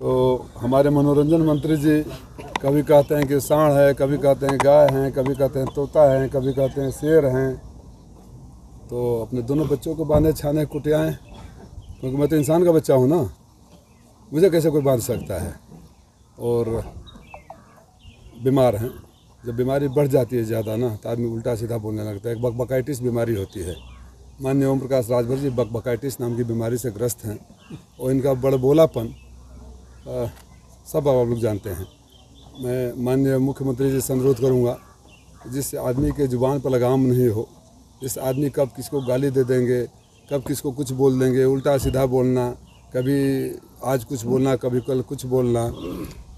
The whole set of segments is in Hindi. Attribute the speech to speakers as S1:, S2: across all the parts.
S1: तो हमारे मनोरंजन मंत्री जी कभी कहते हैं कि सांड है, कभी कहते हैं गाय हैं, कभी कहते हैं तोता है, कभी कहते हैं शेर हैं। तो अपने दोनों बच्चों को बांधे छाने कुटियाएँ, क्योंकि मैं तो इंसान का बच्चा हूँ ना, मुझे कैसे कोई बांध सकता है। और बीमार हैं, जब बीमारी बढ़ जाती है ज़्यादा ना तो आदमी उल्टा सीधा बोलने लगता है। एक बकबकाइटिस बीमारी होती है। माननीय ओम प्रकाश राजभर जी बकबकाइटिस नाम की बीमारी से ग्रस्त हैं और इनका बड़बोलापन सब आप लोग जानते हैं। मैं माननीय मुख्यमंत्री जी से अनुरोध करूँगा, जिस आदमी के ज़ुबान पर लगाम नहीं हो, जिस आदमी कब किसको गाली दे देंगे, कब किसको कुछ बोल देंगे, उल्टा सीधा बोलना, कभी आज कुछ बोलना कभी कल कुछ बोलना,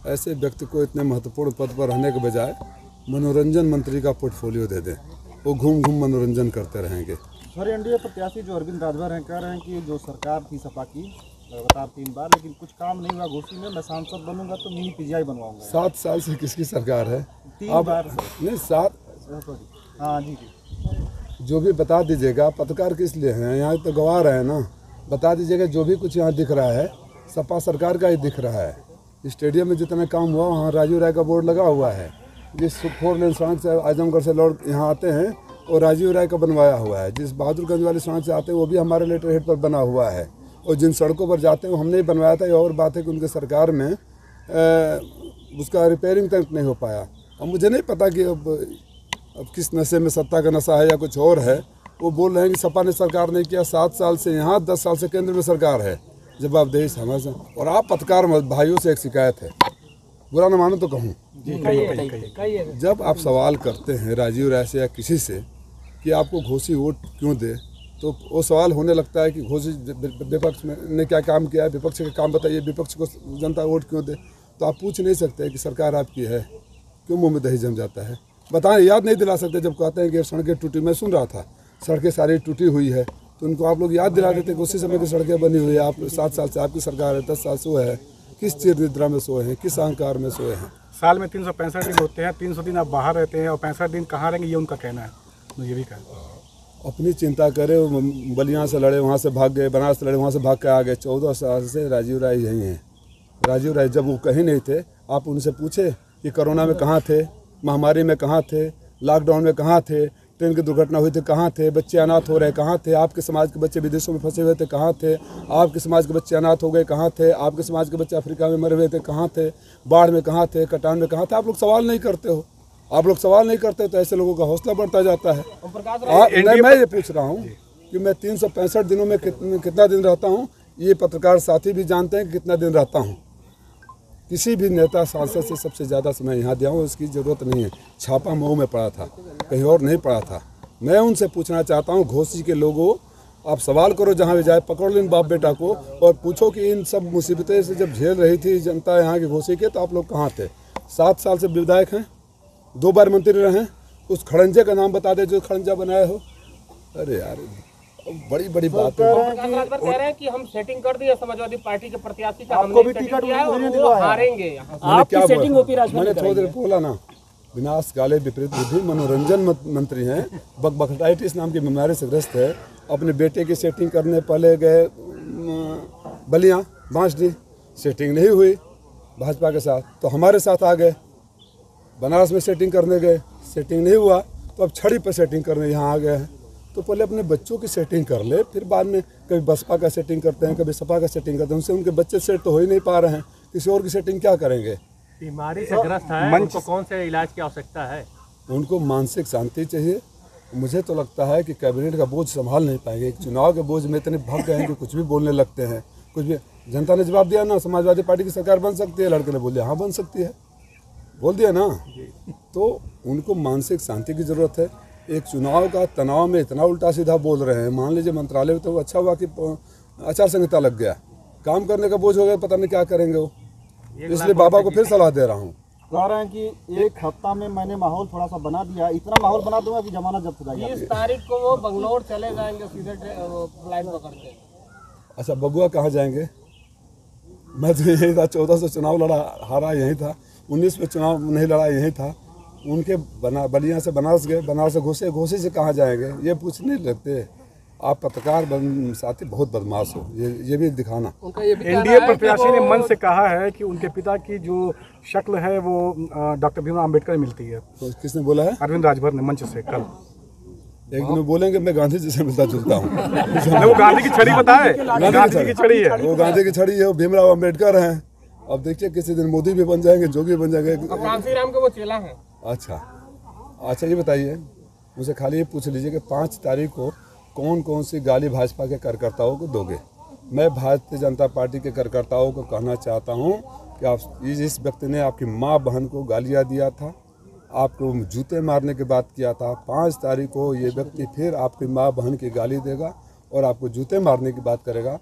S1: ऐसे व्यक्ति को इतने महत्वपूर्ण पद पर रहने के बजाय मनोरंजन मंत्री का पोर्टफोलियो दे दें। वो घूम घूम मनोरंजन करते रहेंगे।
S2: सर, एनडीए प्रत्याशी जो अरविंद राजभर हैं कह रहे हैं कि जो सरकार थी सपा की लगातार 3 बार, लेकिन कुछ काम नहीं हुआ। घोसी में मैं सांसद बनूंगा तो मिनी पीजीआई बनवाऊंगा।
S1: 7 साल से किसकी सरकार है?
S2: 3 बार
S1: नहीं 7।
S2: हाँ जी।
S1: जो भी बता दीजिएगा, पत्रकार किस लिए हैं? यहाँ तो गवाह रहे हैं ना। बता दीजिएगा जो भी कुछ यहाँ दिख रहा है सपा सरकार का ही दिख रहा है। स्टेडियम में जितना काम हुआ वहाँ राजीव राय का बोर्ड लगा हुआ है। जिस 4 लेन सड़क से आजमगढ़ से लौट यहाँ आते हैं और राजीव राय का बनवाया हुआ है। जिस बहादुरगंज वाली सड़क से आते हैं वो भी हमारे लेटर हेड पर बना हुआ है। और जिन सड़कों पर जाते हैं वो हमने ही बनवाया था। ये और बात है कि उनके सरकार में उसका रिपेयरिंग तक नहीं हो पाया। अब मुझे नहीं पता कि अब किस नशे में सत्ता का नशा है या कुछ और है। वो बोल रहे हैं कि सपा ने सरकार नहीं किया। 7 साल से यहाँ, 10 साल से केंद्र में सरकार है। जवाबदेही समझ। और आप पत्रकार भाइयों से एक शिकायत है, बुरा न मानो तो कहूँ, जब आप सवाल करते हैं राजीव राय से या किसी से कि आपको घोसी वोट क्यों दे, तो वो सवाल होने लगता है कि घोसी विपक्ष में ने क्या काम किया है, विपक्ष का काम बताइए, विपक्ष को जनता वोट क्यों दे। तो आप पूछ नहीं सकते कि सरकार आपकी है, क्यों मुँह में दही जम जाता है? बताएं, याद नहीं दिला सकते। जब कहते हैं कि सड़कें टूटी, मैं सुन रहा था सड़कें सारी टूटी हुई है, तो उनको आप लोग याद दिला देते कि उसी समय की सड़कें बनी हुई है। आप 7 साल से आपकी सरकार है, 10 साल सोए है। किस चिर निद्रा में सोए हैं, किस अहंकार में सोए हैं?
S3: साल में 365 दिन होते हैं, 300 दिन आप बाहर रहते हैं और 65 दिन कहाँ रहेंगे, ये उनका कहना है। मुझे ये भी कहना,
S1: अपनी चिंता करे। बलिया से लड़े, वहाँ से भाग गए, बनारस से लड़े, वहाँ से भाग के आ गए। 14 साल से राजीव राय यहीं हैं। राजीव राय जब वो कहीं नहीं थे, आप उनसे पूछे कि कोरोना में कहाँ थे, महामारी में कहाँ थे, लॉकडाउन में कहाँ थे, ट्रेन की दुर्घटना हुई थी कहाँ थे, बच्चे अनाथ हो रहे कहाँ थे, आपके समाज के बच्चे विदेशों में फंसे हुए थे कहाँ थे, आपके समाज के बच्चे अनाथ हो गए कहाँ थे, आपके समाज के बच्चे अफ्रीका में मरे हुए थे कहाँ थे, बाढ़ में कहाँ थे, कटान में कहाँ थे? आप लोग सवाल नहीं करते हो। आप लोग सवाल नहीं करते तो ऐसे लोगों का हौसला बढ़ता जाता है। मैं ये पूछ रहा हूँ कि मैं 365 दिनों में कितना दिन रहता हूँ, ये पत्रकार साथी भी जानते हैं कि कितना दिन रहता हूँ। किसी भी नेता सांसद से सबसे ज़्यादा समय यहाँ दिया हूँ, इसकी ज़रूरत नहीं है। छापा मऊ में पड़ा था, कहीं और नहीं पड़ा था। मैं उनसे पूछना चाहता हूँ, घोसी के लोगों, आप सवाल करो जहाँ भी जाए, पकड़ लो इन बाप बेटा को और पूछो कि इन सब मुसीबतें से जब झेल रही थी जनता यहाँ की घोसी के, तो आप लोग कहाँ थे? 7 साल से विधायक हैं, 2 बार मंत्री रहे हैं। उस खड़ंजे का नाम बता दे जो खड़ंजा बनाया हो। अरे यार, बड़ी बड़ी बात है।
S4: कह रहे हैं कि हम सेटिंग कर दिए समाजवादी पार्टी के प्रत्याशी का, हमने सेटिंग किया है और वो हारेंगे।
S1: आपकी सेटिंग ओपी राजभर मैंने थोड़ी देर बोला ना, विनाश काले विपरीत बुद्धि मनोरंजन मंत्री हैं, बकबकाइटिस नाम की बीमारी से ग्रस्त है। अपने बेटे की सेटिंग करने पहले गए बलिया बांसडी, सेटिंग नहीं हुई भाजपा के साथ, तो हमारे साथ आ गए। बनारस में सेटिंग करने गए, सेटिंग नहीं हुआ, तो अब छड़ी पर सेटिंग करने यहाँ आ गए हैं। तो पहले अपने बच्चों की सेटिंग कर ले, फिर बाद में कभी बसपा का सेटिंग करते हैं, कभी सपा का सेटिंग करते हैं। उनसे उनके बच्चे सेट तो हो ही नहीं पा रहे हैं, किसी और की सेटिंग क्या करेंगे?
S4: बीमारी से ग्रस्त है, उनको कौन से इलाज की आवश्यकता है?
S1: उनको मानसिक शांति चाहिए। मुझे तो लगता है कि कैबिनेट का बोझ संभाल नहीं पाएंगे। एक चुनाव के बोझ में इतने भग गए हैं कि कुछ भी बोलने लगते हैं। कुछ भी जनता ने जवाब दिया ना, समाजवादी पार्टी की सरकार बन सकती है। लड़के ने बोल दिया हाँ बन सकती है, बोल दिया ना। तो उनको मानसिक शांति की ज़रूरत है। एक चुनाव का तनाव में इतना उल्टा सीधा बोल रहे हैं। मान लीजिए मंत्रालय में तो अच्छा हुआ कि आचार संहिता लग गया, काम करने का बोझ हो गया, पता नहीं क्या करेंगे वो। इसलिए बाबा को फिर सलाह दे रहा हूँ।
S2: कह रहे हैं कि 1 हफ्ता में मैंने माहौल थोड़ा सा बना दिया, इतना माहौल बना दूंगा कि जमानत जब्त हो जाएगी।
S4: 20 तारीख को वो बंगलोर चले जाएंगे सीधे फ्लाइट पकड़ के।
S1: अच्छा, बबुआ कहाँ जाएंगे? मैं तो यही था, 14 से चुनाव लड़ा, हारा यही था। 19 में चुनाव नहीं लड़ा, यही था। उनके बलिया से बनारस गए, बनारस से घोसी से कहाँ जाएंगे ये पूछने लगते। आप पत्रकार साथी बहुत बदमाश हो, ये भी दिखाना।
S3: एनडीए प्रत्याशी ने मन से कहा है कि उनके पिता की जो शक्ल है वो डॉक्टर भीमराव अम्बेडकर मिलती है।
S1: तो किसने बोला है?
S3: अरविंद राजभर ने मंच से कल।
S1: एक दिन बोलेंगे मैं गांधी जी से मिलता जुलता हूँ।
S3: वो गांधी की छड़ी बताए, गांधी की छड़ी है,
S1: वो गांधी की छड़ी है, वो भीमराव अम्बेडकर हैं। अब देखिए किसी दिन मोदी भी बन जाएंगे, जोगी बन जाएंगे।
S4: कांसीराम के वो चेला है।
S1: अच्छा ये बताइए, मुझे खाली ये पूछ लीजिए कि 5 तारीख को कौन कौन सी गाली भाजपा के कार्यकर्ताओं को दोगे? मैं भारतीय जनता पार्टी के कार्यकर्ताओं को कहना चाहता हूँ कि आप इस व्यक्ति ने आपकी माँ बहन को गालियाँ दिया था, आपको जूते मारने की बात किया था। 5 तारीख को ये व्यक्ति फिर आपकी माँ बहन की गाली देगा और आपको जूते मारने की बात करेगा।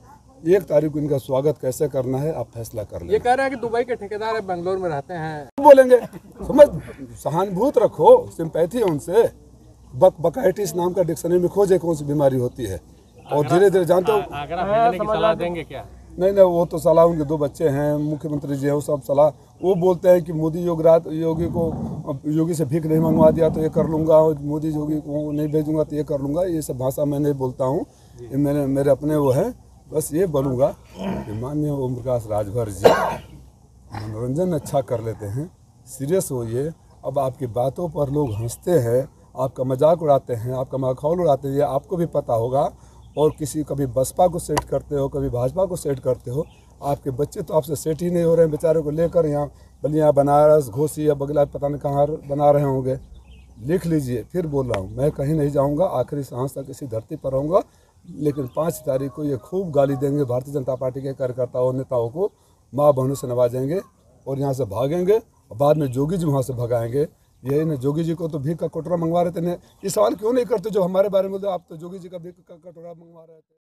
S1: 1 तारीख को इनका स्वागत कैसे करना है आप फैसला कर लें।
S4: ये कह रहा है कि दुबई के ठेकेदार है, बेंगलोर में रहते हैं।
S1: बोलेंगे समझ, सहानुभूति रखो, सिंपैथी है उनसे। बकाइटिस नाम का डिक्शनरी में खोजे कौन सी बीमारी होती है, और धीरे धीरे जानते हो।
S4: सलाह देंगे क्या?
S1: नहीं, वो तो सलाह, उनके 2 बच्चे हैं, मुख्यमंत्री जी हैं, वो सब सलाह वो बोलते हैं कि मोदी योगी से भीख नहीं मंगवा दिया तो ये कर लूँगा, और मोदी योगी को नहीं भेजूंगा तो ये कर लूँगा। ये सब भाषा मैं नहीं बोलता हूँ, ये मेरे अपने वो हैं। बस ये बोलूँगा कि माननीय ओम प्रकाश राजभर जी मनोरंजन अच्छा कर लेते हैं, सीरियस होइए। अब आपकी बातों पर लोग हंसते हैं, आपका मजाक उड़ाते हैं, आपका मखौल उड़ाते हैं, ये आपको भी पता होगा। और कभी बसपा को सेट करते हो, कभी भाजपा को सेट करते हो। आपके बच्चे तो आपसे सेट ही नहीं हो रहे हैं, बेचारों को लेकर यहाँ बलिया, बनारस, घोसी या बगला पता नहीं कहाँ बना रहे होंगे। लिख लीजिए, फिर बोल रहा हूँ, मैं कहीं नहीं जाऊँगा, आखिरी सांस तक इसी धरती पर रहूँगा। लेकिन 5 तारीख को ये खूब गाली देंगे भारतीय जनता पार्टी के कार्यकर्ताओं नेताओं को, माँ बहनों से नवाजेंगे और यहाँ से भागेंगे, और बाद में जोगी जी वहाँ से भगाएंगे। यही ना, जोगी जी को तो भीख का कटोरा मंगवा रहे थे। ये सवाल क्यों नहीं करते जो हमारे बारे में बोलते, आप तो जोगी जी का भीख का कटोरा मंगवा रहे थे।